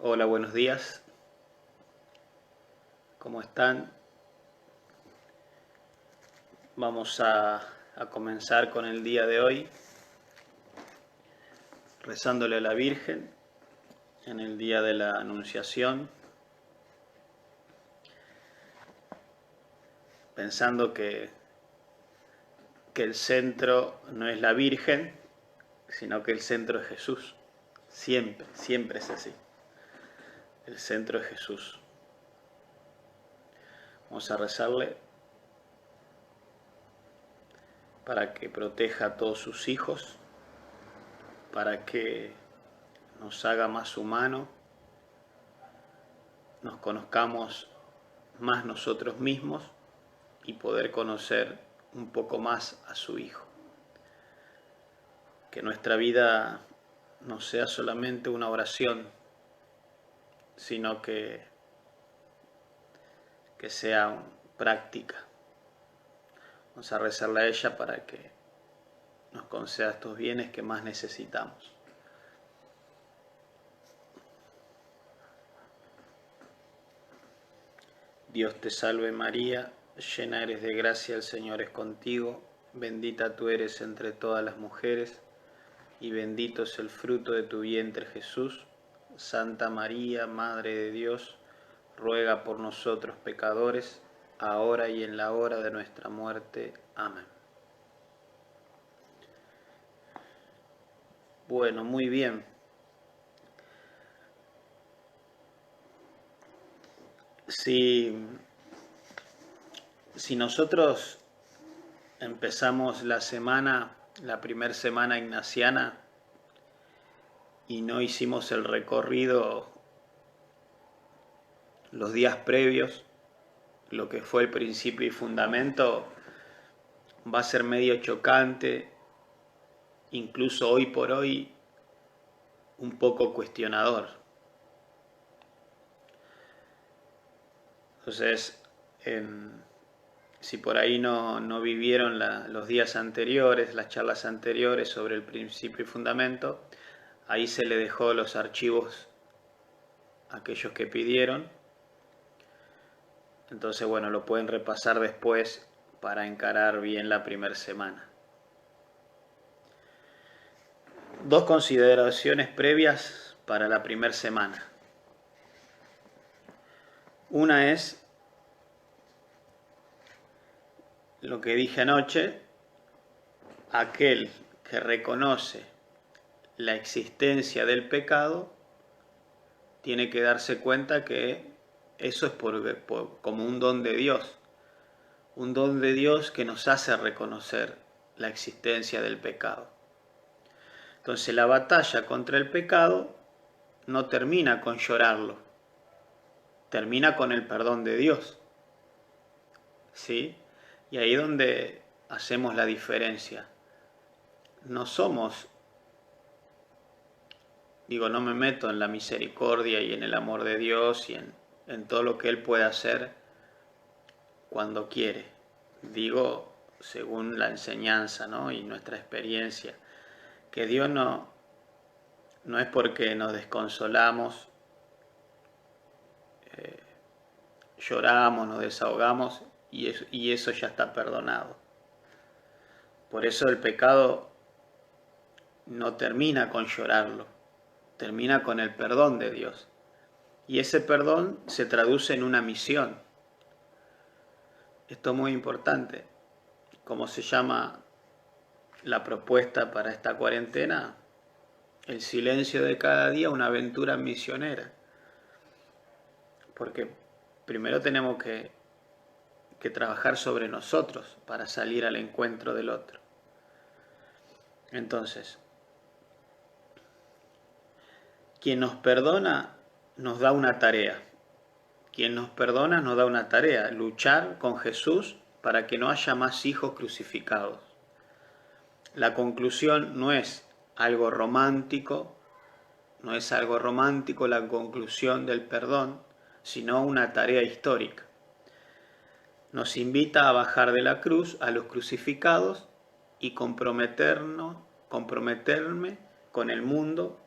Hola, buenos días. ¿Cómo están? Vamos a comenzar con el día de hoy rezándole a la Virgen en el día de la Anunciación, pensando que el centro no es la Virgen, sino que el centro es Jesús. Siempre, siempre es así. El centro es Jesús. Vamos a rezarle para que proteja a todos sus hijos, para que nos haga más humanos, nos conozcamos más nosotros mismos y poder conocer un poco más a su Hijo. Que nuestra vida no sea solamente una oración, sino que sea práctica. Vamos a rezarle a ella para que nos conceda estos bienes que más necesitamos. Dios te salve María, llena eres de gracia, el Señor es contigo, bendita tú eres entre todas las mujeres, y bendito es el fruto de tu vientre Jesús. Santa María, Madre de Dios, ruega por nosotros pecadores, ahora y en la hora de nuestra muerte. Amén. Bueno, muy bien. Si nosotros empezamos la semana, la primera semana ignaciana, y no hicimos el recorrido los días previos, lo que fue el principio y fundamento, va a ser medio chocante, incluso hoy por hoy un poco cuestionador. Entonces, si por ahí no vivieron los días anteriores, las charlas anteriores sobre el principio y fundamento, ahí se le dejó los archivos a aquellos que pidieron. Entonces, bueno, lo pueden repasar después para encarar bien la primera semana. Dos consideraciones previas para la primera semana. Una es lo que dije anoche: aquel que reconoce la existencia del pecado tiene que darse cuenta que eso es como un don de Dios que nos hace reconocer la existencia del pecado. Entonces la batalla contra el pecado no termina con llorarlo, termina con el perdón de Dios. ¿Sí? Y ahí es donde hacemos la diferencia. No somos, no me meto en la misericordia y en el amor de Dios y en todo lo que Él puede hacer cuando quiere. Digo, según la enseñanza, ¿no? Y nuestra experiencia, que Dios no es porque nos desconsolamos, lloramos, nos desahogamos y eso ya está perdonado. Por eso el pecado no termina con llorarlo, termina con el perdón de Dios. Y ese perdón se traduce en una misión. Esto es muy importante. ¿Cómo se llama la propuesta para esta cuarentena? El silencio de cada día, una aventura misionera. Porque primero tenemos que trabajar sobre nosotros para salir al encuentro del otro. Entonces, quien nos perdona nos da una tarea. Quien nos perdona nos da una tarea: luchar con Jesús para que no haya más hijos crucificados. La conclusión no es algo romántico, la conclusión del perdón, sino una tarea histórica. Nos invita a bajar de la cruz a los crucificados y comprometerme con el mundo,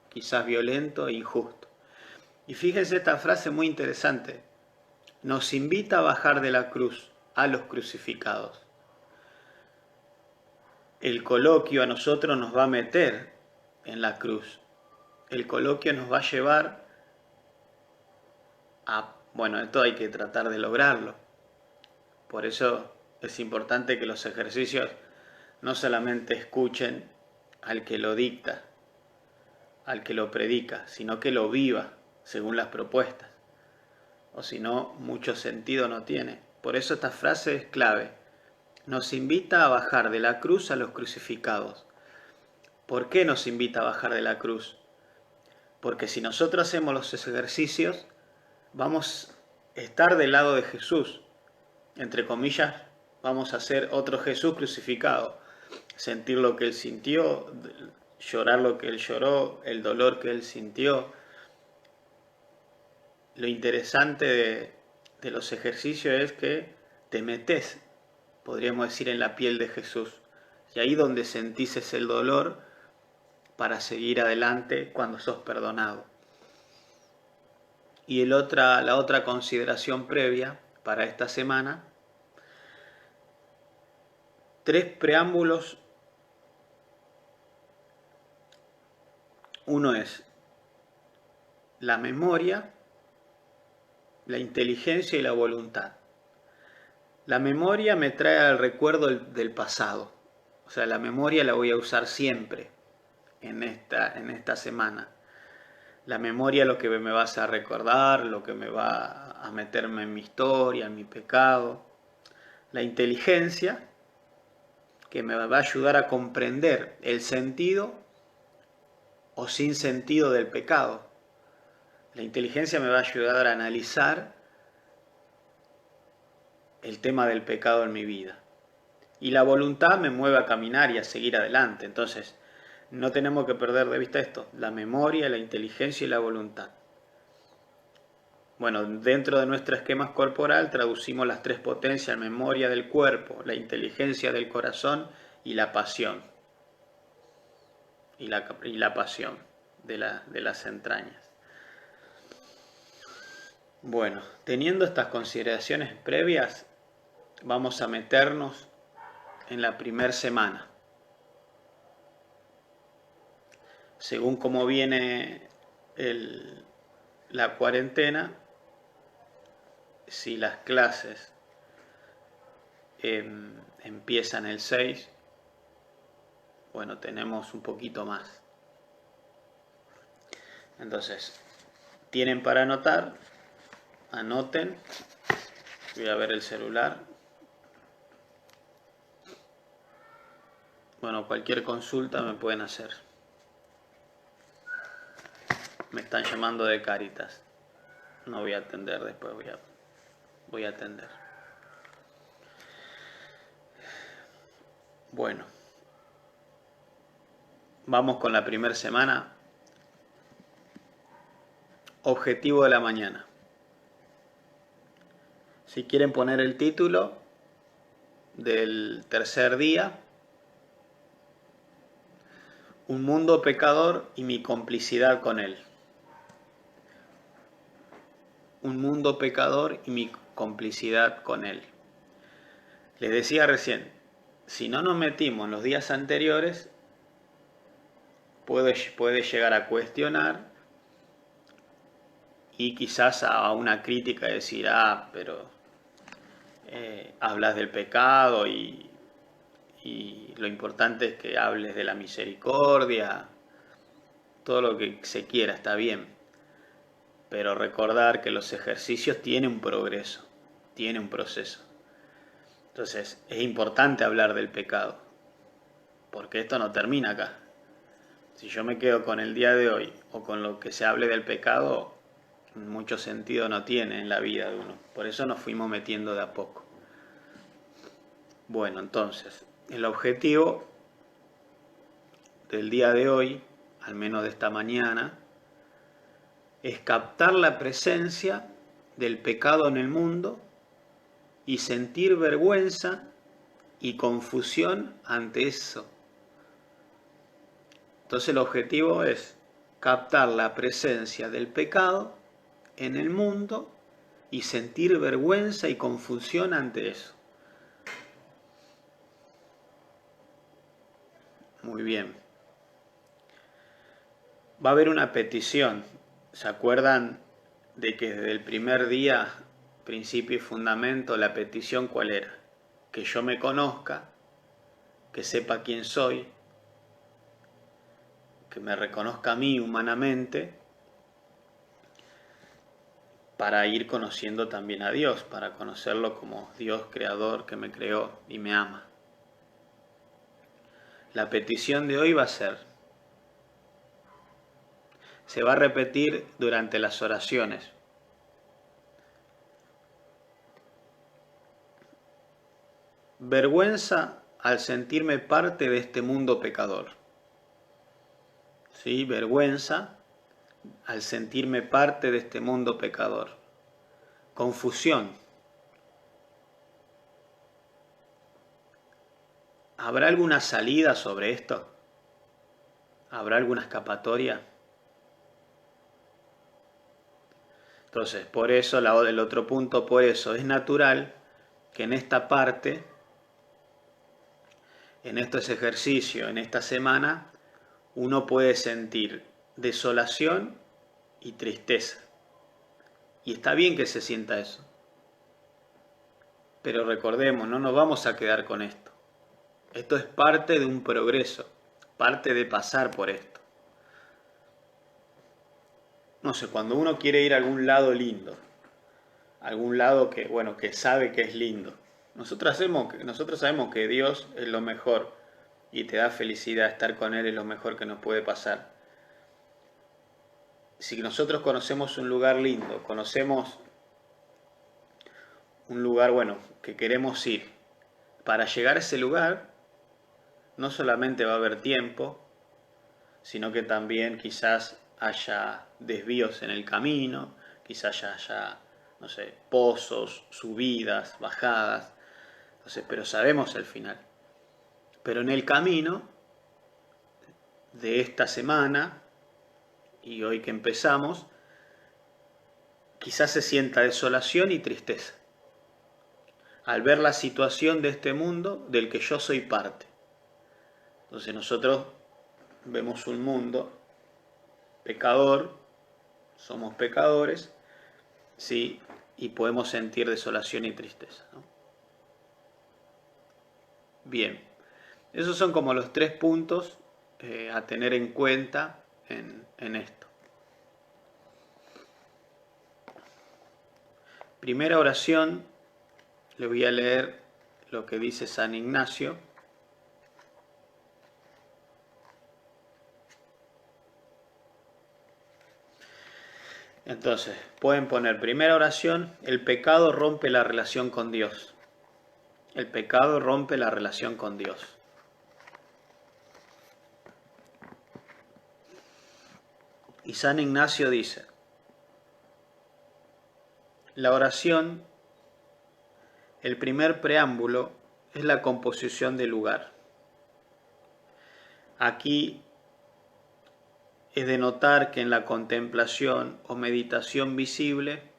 quizás violento e injusto. Y fíjense esta frase muy interesante. Nos invita a bajar de la cruz a los crucificados. El coloquio a nosotros nos va a meter en la cruz. El coloquio nos va a llevar a... Bueno, esto hay que tratar de lograrlo. Por eso es importante que los ejercicios no solamente escuchen al que lo dicta, al que lo predica, sino que lo viva según las propuestas. O si no, mucho sentido no tiene. Por eso esta frase es clave. Nos invita a bajar de la cruz a los crucificados. ¿Por qué nos invita a bajar de la cruz? Porque si nosotros hacemos los ejercicios, vamos a estar del lado de Jesús. Entre comillas, vamos a ser otro Jesús crucificado. Sentir lo que Él sintió, llorar lo que Él lloró, el dolor que Él sintió. Lo interesante de los ejercicios es que te metes, podríamos decir, en la piel de Jesús. Y ahí donde sentís ese dolor para seguir adelante cuando sos perdonado. Y la otra consideración previa para esta semana, 3 preámbulos. Uno es la memoria, la inteligencia y la voluntad. La memoria me trae al recuerdo del pasado. O sea, la memoria la voy a usar siempre en esta semana. La memoria lo que me va a hacer recordar, lo que me va a meterme en mi historia, en mi pecado. La inteligencia, que me va a ayudar a comprender el sentido o sin sentido del pecado. La inteligencia me va a ayudar a analizar el tema del pecado en mi vida. Y la voluntad me mueve a caminar y a seguir adelante. Entonces, no tenemos que perder de vista esto, la memoria, la inteligencia y la voluntad. Bueno, dentro de nuestro esquema corporal traducimos las 3 potencias: memoria del cuerpo, la inteligencia del corazón y la pasión. Y la pasión de las entrañas. Bueno, teniendo estas consideraciones previas, vamos a meternos en la primera semana. Según cómo viene la cuarentena, si las clases empiezan el 6, bueno, tenemos un poquito más. Entonces, tienen para anotar, anoten. Voy a ver el celular. Bueno, cualquier consulta me pueden hacer. Me están llamando de Cáritas. No voy a atender, después voy a atender. Bueno, vamos con la primera semana. Objetivo de la mañana. Si quieren poner el título del tercer día: un mundo pecador y mi complicidad con él. Un mundo pecador y mi complicidad con él. Les decía recién, si no nos metimos en los días anteriores, puede llegar a cuestionar y quizás a una crítica decir, pero hablas del pecado y lo importante es que hables de la misericordia. Todo lo que se quiera está bien. Pero recordar que los ejercicios tienen un progreso, tienen un proceso. Entonces, es importante hablar del pecado, porque esto no termina acá. Si yo me quedo con el día de hoy o con lo que se hable del pecado, mucho sentido no tiene en la vida de uno. Por eso nos fuimos metiendo de a poco. Bueno, entonces, el objetivo del día de hoy, al menos de esta mañana, es captar la presencia del pecado en el mundo y sentir vergüenza y confusión ante eso. Entonces el objetivo es captar la presencia del pecado en el mundo y sentir vergüenza y confusión ante eso. Muy bien. Va a haber una petición. ¿Se acuerdan de que desde el primer día, principio y fundamento, la petición cuál era? Que yo me conozca, que sepa quién soy, que me reconozca a mí humanamente, para ir conociendo también a Dios, para conocerlo como Dios creador que me creó y me ama. La petición de hoy va a ser, se va a repetir durante las oraciones. Vergüenza al sentirme parte de este mundo pecador. ¿Sí? Vergüenza al sentirme parte de este mundo pecador. Confusión. ¿Habrá alguna salida sobre esto? ¿Habrá alguna escapatoria? Entonces, por eso, el otro punto, por eso es natural que en esta parte, en estos ejercicios, en esta semana, uno puede sentir desolación y tristeza. Y está bien que se sienta eso. Pero recordemos, no nos vamos a quedar con esto. Esto es parte de un progreso, parte de pasar por esto. No sé, cuando uno quiere ir a algún lado lindo, algún lado que, bueno, que sabe que es lindo, nosotros sabemos que Dios es lo mejor y te da felicidad, estar con Él es lo mejor que nos puede pasar. Si nosotros conocemos un lugar lindo, conocemos un lugar, bueno, que queremos ir, para llegar a ese lugar, no solamente va a haber tiempo, sino que también quizás haya desvíos en el camino, quizás haya, no sé, pozos, subidas, bajadas, entonces, pero sabemos el final. Pero en el camino de esta semana, y hoy que empezamos, quizás se sienta desolación y tristeza al ver la situación de este mundo del que yo soy parte. Entonces nosotros vemos un mundo pecador, somos pecadores, ¿sí? Y podemos sentir desolación y tristeza, ¿no? Bien, esos son como los 3 puntos a tener en cuenta en esto. Primera oración, le voy a leer lo que dice San Ignacio. Entonces, pueden poner primera oración, el pecado rompe la relación con Dios. El pecado rompe la relación con Dios. Y San Ignacio dice, la oración, el primer preámbulo, es la composición del lugar. Aquí es de notar que en la contemplación o meditación visible,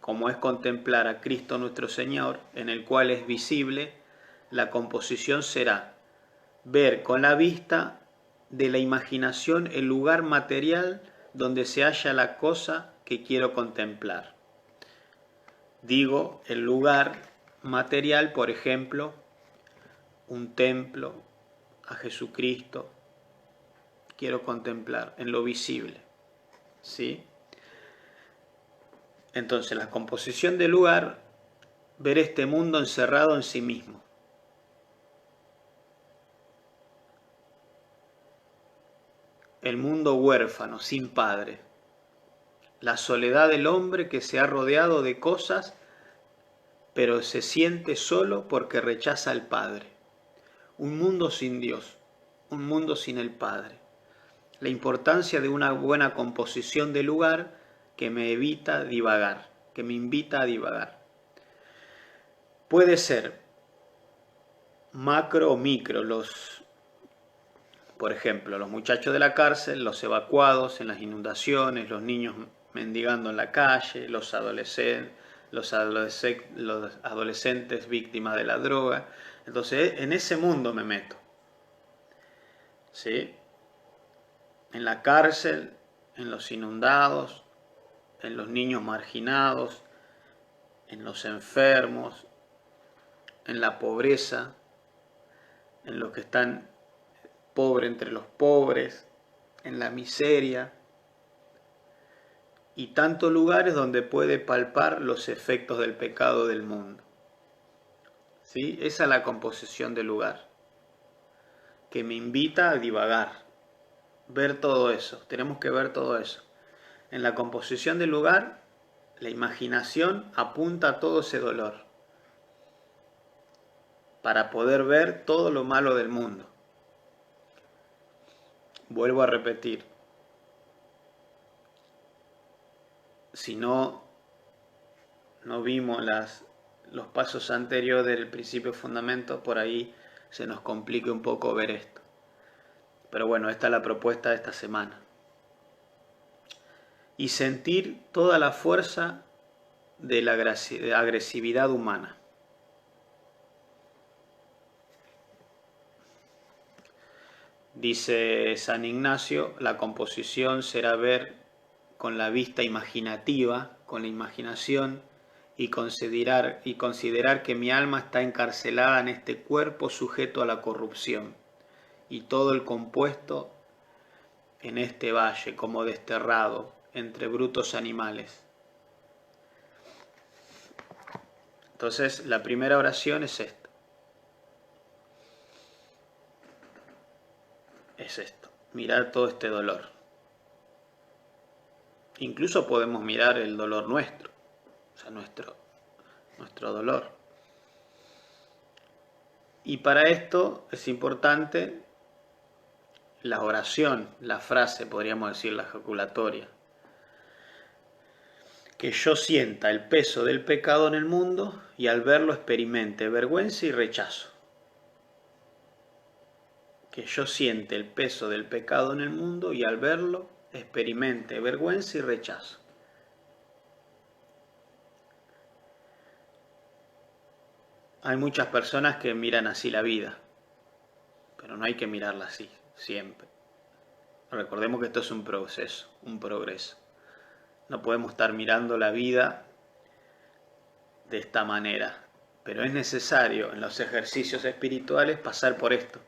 como es contemplar a Cristo nuestro Señor, en el cual es visible, la composición será ver con la vista de la imaginación el lugar material donde se halla la cosa que quiero contemplar. Digo, el lugar material, por ejemplo, un templo, a Jesucristo, quiero contemplar en lo visible, ¿sí? Entonces, la composición del lugar, ver este mundo encerrado en sí mismo. El mundo huérfano, sin padre. La soledad del hombre que se ha rodeado de cosas, pero se siente solo porque rechaza al Padre. Un mundo sin Dios, un mundo sin el Padre. La importancia de una buena composición del lugar que me evita divagar, que me invita a divagar. Puede ser macro o micro, por ejemplo, los muchachos de la cárcel, los evacuados en las inundaciones, los niños mendigando en la calle, los adolescentes víctimas de la droga. Entonces, en ese mundo me meto, ¿sí? En la cárcel, en los inundados, en los niños marginados, en los enfermos, en la pobreza, en los que están pobres entre los pobres, en la miseria, y tantos lugares donde puede palpar los efectos del pecado del mundo. ¿Sí? Esa es la composición del lugar, que me invita a divagar, ver todo eso. Tenemos que ver todo eso. En la composición del lugar, la imaginación apunta a todo ese dolor, para poder ver todo lo malo del mundo. Vuelvo a repetir, si no vimos los pasos anteriores del principio fundamento, por ahí se nos complique un poco ver esto. Pero bueno, esta es la propuesta de esta semana. Y sentir toda la fuerza de la agresividad humana. Dice San Ignacio, la composición será ver con la vista imaginativa, con la imaginación, y considerar que mi alma está encarcelada en este cuerpo sujeto a la corrupción, y todo el compuesto en este valle como desterrado entre brutos animales. Entonces, la primera oración es esta. Es esto, mirar todo este dolor. Incluso podemos mirar el dolor nuestro, o sea, nuestro dolor. Y para esto es importante la oración, la frase, podríamos decir, la ejaculatoria. Que yo sienta el peso del pecado en el mundo y al verlo experimente vergüenza y rechazo. Que yo siente el peso del pecado en el mundo y al verlo experimente vergüenza y rechazo. Hay muchas personas que miran así la vida, pero no hay que mirarla así siempre. Recordemos que esto es un proceso, un progreso. No podemos estar mirando la vida de esta manera, pero es necesario en los ejercicios espirituales pasar por esto,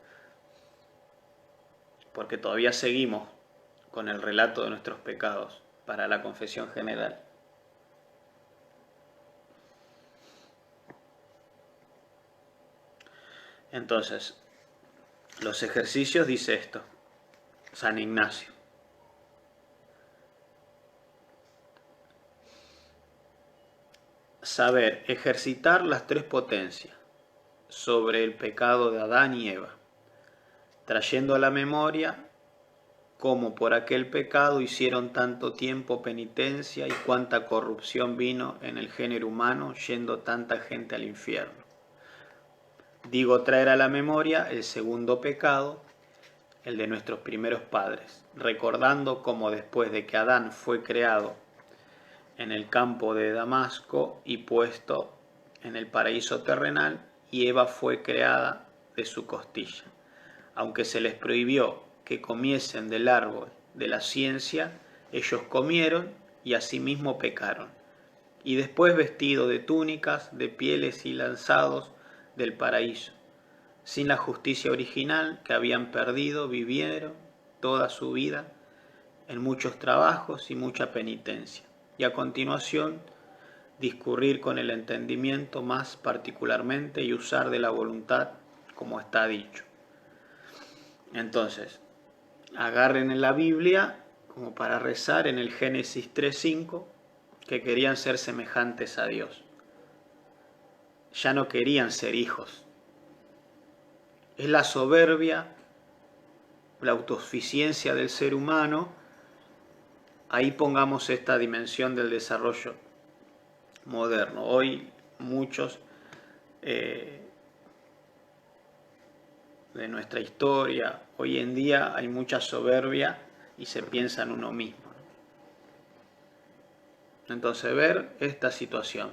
porque todavía seguimos con el relato de nuestros pecados para la confesión general. Entonces, los ejercicios dice esto, San Ignacio. Saber ejercitar las tres potencias sobre el pecado de Adán y Eva, trayendo a la memoria cómo por aquel pecado hicieron tanto tiempo penitencia y cuánta corrupción vino en el género humano, yendo tanta gente al infierno. Digo traer a la memoria el segundo pecado, el de nuestros primeros padres, recordando cómo después de que Adán fue creado en el campo de Damasco y puesto en el paraíso terrenal, y Eva fue creada de su costilla. Aunque se les prohibió que comiesen del árbol de la ciencia, ellos comieron y asimismo pecaron. Y después, vestidos de túnicas, de pieles y lanzados del paraíso, sin la justicia original que habían perdido, vivieron toda su vida en muchos trabajos y mucha penitencia. Y a continuación, discurrir con el entendimiento más particularmente y usar de la voluntad como está dicho. Entonces, agarren en la Biblia como para rezar en el Génesis 3:5 que querían ser semejantes a Dios. Ya no querían ser hijos. Es la soberbia, la autosuficiencia del ser humano. Ahí pongamos esta dimensión del desarrollo moderno. Hoy muchos de nuestra historia, hoy en día hay mucha soberbia y se piensa en uno mismo. Entonces ver esta situación,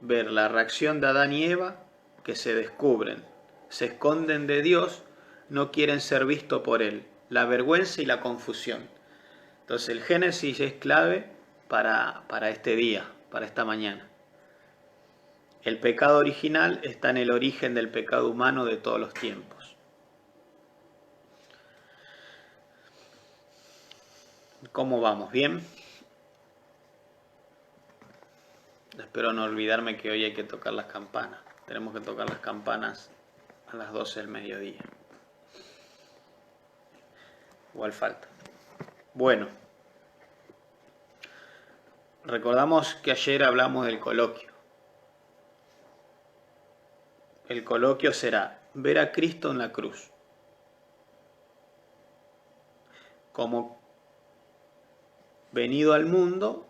ver la reacción de Adán y Eva, que se descubren, se esconden de Dios, no quieren ser vistos por Él, la vergüenza y la confusión. Entonces el Génesis es clave para este día, para esta mañana. El pecado original está en el origen del pecado humano de todos los tiempos. ¿Cómo vamos? ¿Bien? Espero no olvidarme que hoy hay que tocar las campanas. Tenemos que tocar las campanas a las 12 del mediodía. Igual falta. Bueno, recordamos que ayer hablamos del coloquio. El coloquio será ver a Cristo en la cruz. Como venido al mundo,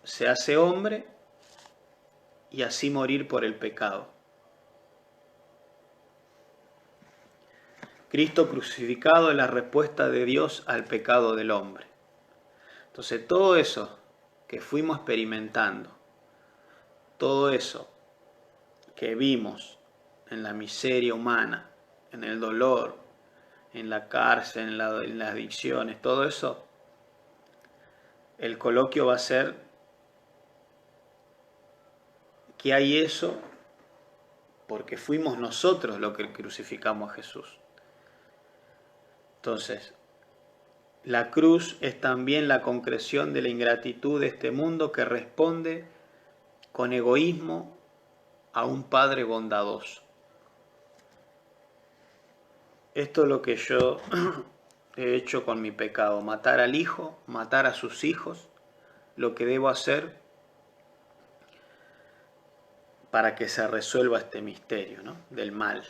se hace hombre y así morir por el pecado. Cristo crucificado es la respuesta de Dios al pecado del hombre. Entonces todo eso que fuimos experimentando, todo eso que vimos en la miseria humana, en el dolor, en la cárcel, en las adicciones, todo eso, el coloquio va a ser que hay eso porque fuimos nosotros los que crucificamos a Jesús. Entonces, la cruz es también la concreción de la ingratitud de este mundo que responde con egoísmo a un Padre bondadoso. Esto es lo que yo he hecho con mi pecado, matar al Hijo, matar a sus hijos, lo que debo hacer para que se resuelva este misterio, ¿no?, del mal.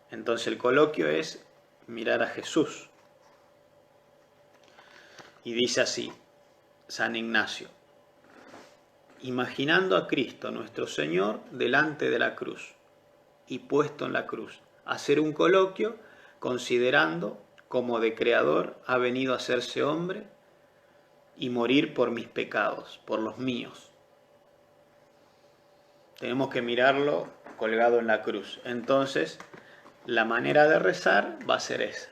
Entonces el coloquio es mirar a Jesús. Y dice así, San Ignacio: imaginando a Cristo nuestro Señor delante de la cruz y puesto en la cruz, hacer un coloquio considerando cómo de creador ha venido a hacerse hombre y morir por mis pecados, por los míos. Tenemos que mirarlo colgado en la cruz. Entonces, la manera de rezar va a ser esa.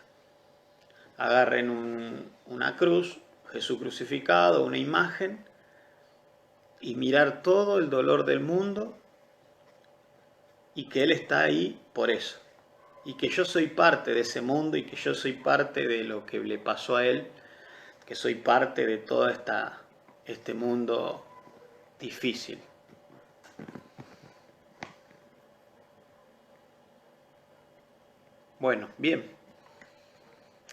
Agarren una cruz, Jesús crucificado, una imagen, y mirar todo el dolor del mundo y que Él está ahí por eso. Y que yo soy parte de ese mundo y que yo soy parte de lo que le pasó a Él, que soy parte de todo este mundo difícil. Bueno, bien.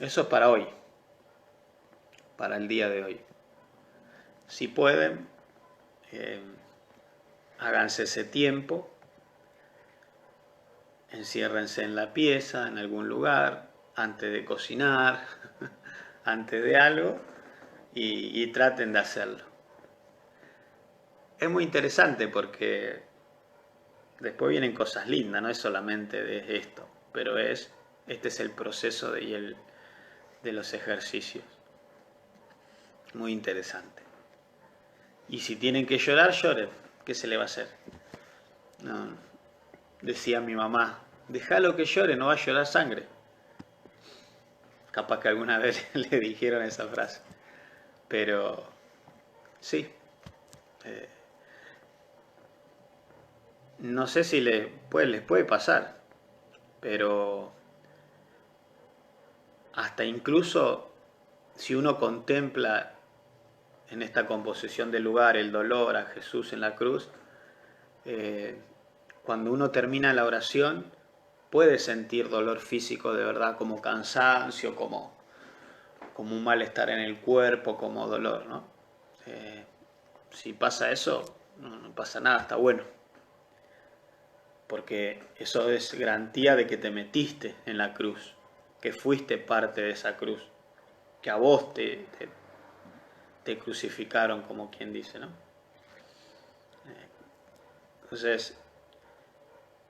Eso es para hoy, para el día de hoy. Si pueden, háganse ese tiempo, enciérrense en la pieza, en algún lugar, antes de cocinar, antes de algo, y traten de hacerlo. Es muy interesante porque después vienen cosas lindas, no es solamente de esto, pero este es el proceso de los ejercicios. Muy interesante. Y si tienen que llorar, lloren. ¿Qué se le va a hacer? No, decía mi mamá, déjalo que llore, no va a llorar sangre. Capaz que alguna vez le dijeron esa frase. Pero sí. No sé si les puede pasar, pero hasta incluso si uno contempla en esta composición del lugar el dolor a Jesús en la cruz, cuando uno termina la oración puede sentir dolor físico de verdad, como cansancio, como un malestar en el cuerpo, como dolor, ¿no? Si pasa eso, no pasa nada, está bueno. Porque eso es garantía de que te metiste en la cruz, que fuiste parte de esa cruz, que a vos te crucificaron, como quien dice, ¿no? Entonces,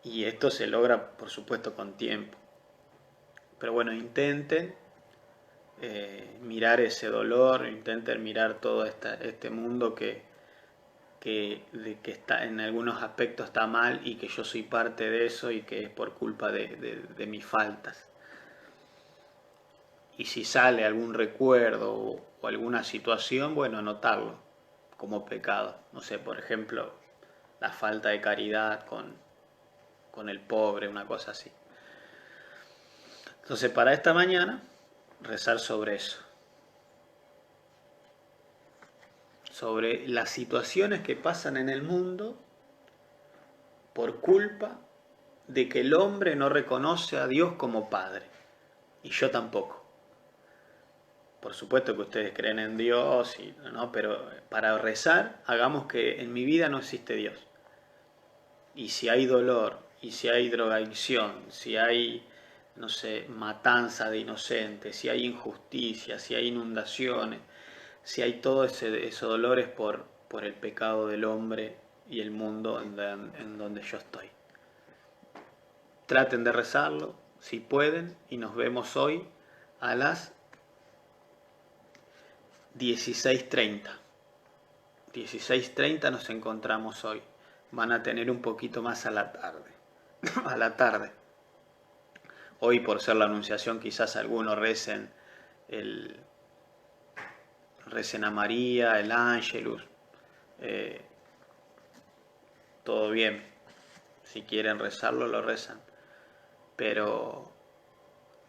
y esto se logra, por supuesto, con tiempo. Pero bueno, intenten mirar ese dolor, intenten mirar todo este mundo que está, en algunos aspectos está mal y que yo soy parte de eso y que es por culpa de mis faltas. Y si sale algún recuerdo o alguna situación, bueno, anotarlo como pecado. No sé, por ejemplo, la falta de caridad con el pobre, una cosa así. Entonces, para esta mañana, rezar sobre eso. Sobre las situaciones que pasan en el mundo por culpa de que el hombre no reconoce a Dios como Padre. Y yo tampoco. Por supuesto que ustedes creen en Dios, ¿no? Pero para rezar, hagamos que en mi vida no existe Dios. Y si hay dolor, y si hay drogadicción, si hay, no sé, matanza de inocentes, si hay injusticia, si hay inundaciones, si hay todos esos dolores por el pecado del hombre y el mundo en donde yo estoy. Traten de rezarlo, si pueden, y nos vemos hoy a las 16:30. 16:30 nos encontramos hoy. Van a tener un poquito más a la tarde. A la tarde. Hoy, por ser la Anunciación, quizás algunos recen a María, el Ángelus. Todo bien. Si quieren rezarlo, lo rezan. Pero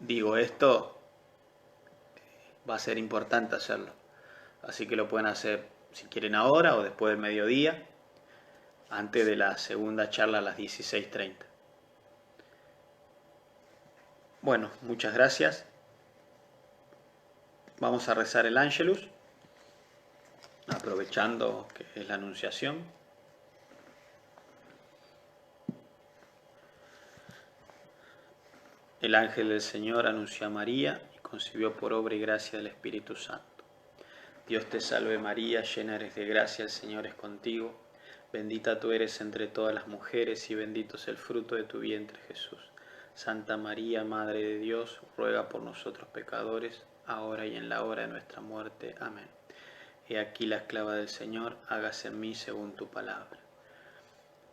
digo, esto va a ser importante hacerlo. Así que lo pueden hacer si quieren ahora o después del mediodía, antes de la segunda charla a las 16:30. Bueno, muchas gracias. Vamos a rezar el Ángelus, aprovechando que es la Anunciación. El ángel del Señor anunció a María y concibió por obra y gracia del Espíritu Santo. Dios te salve María, llena eres de gracia, el Señor es contigo. Bendita tú eres entre todas las mujeres y bendito es el fruto de tu vientre Jesús. Santa María, Madre de Dios, ruega por nosotros pecadores, ahora y en la hora de nuestra muerte. Amén. He aquí la esclava del Señor, hágase en mí según tu palabra.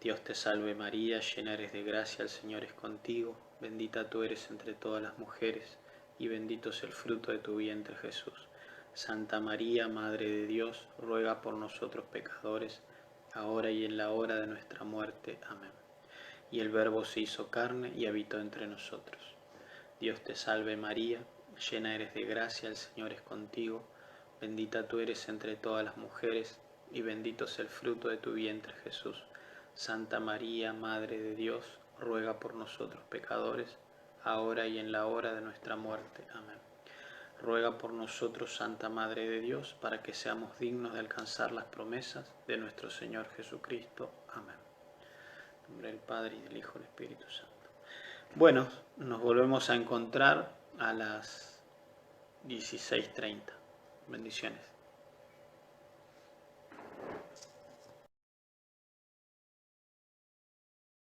Dios te salve María, llena eres de gracia, el Señor es contigo. Bendita tú eres entre todas las mujeres y bendito es el fruto de tu vientre Jesús. Santa María, Madre de Dios, ruega por nosotros pecadores, ahora y en la hora de nuestra muerte. Amén. Y el Verbo se hizo carne y habitó entre nosotros. Dios te salve María, llena eres de gracia, el Señor es contigo. Bendita tú eres entre todas las mujeres y bendito es el fruto de tu vientre Jesús. Santa María, Madre de Dios, ruega por nosotros pecadores, ahora y en la hora de nuestra muerte. Amén. Ruega por nosotros, Santa Madre de Dios, para que seamos dignos de alcanzar las promesas de nuestro Señor Jesucristo. Amén. En nombre del Padre, y del Hijo, y del Espíritu Santo. Bueno, nos volvemos a encontrar a las 16:30. Bendiciones.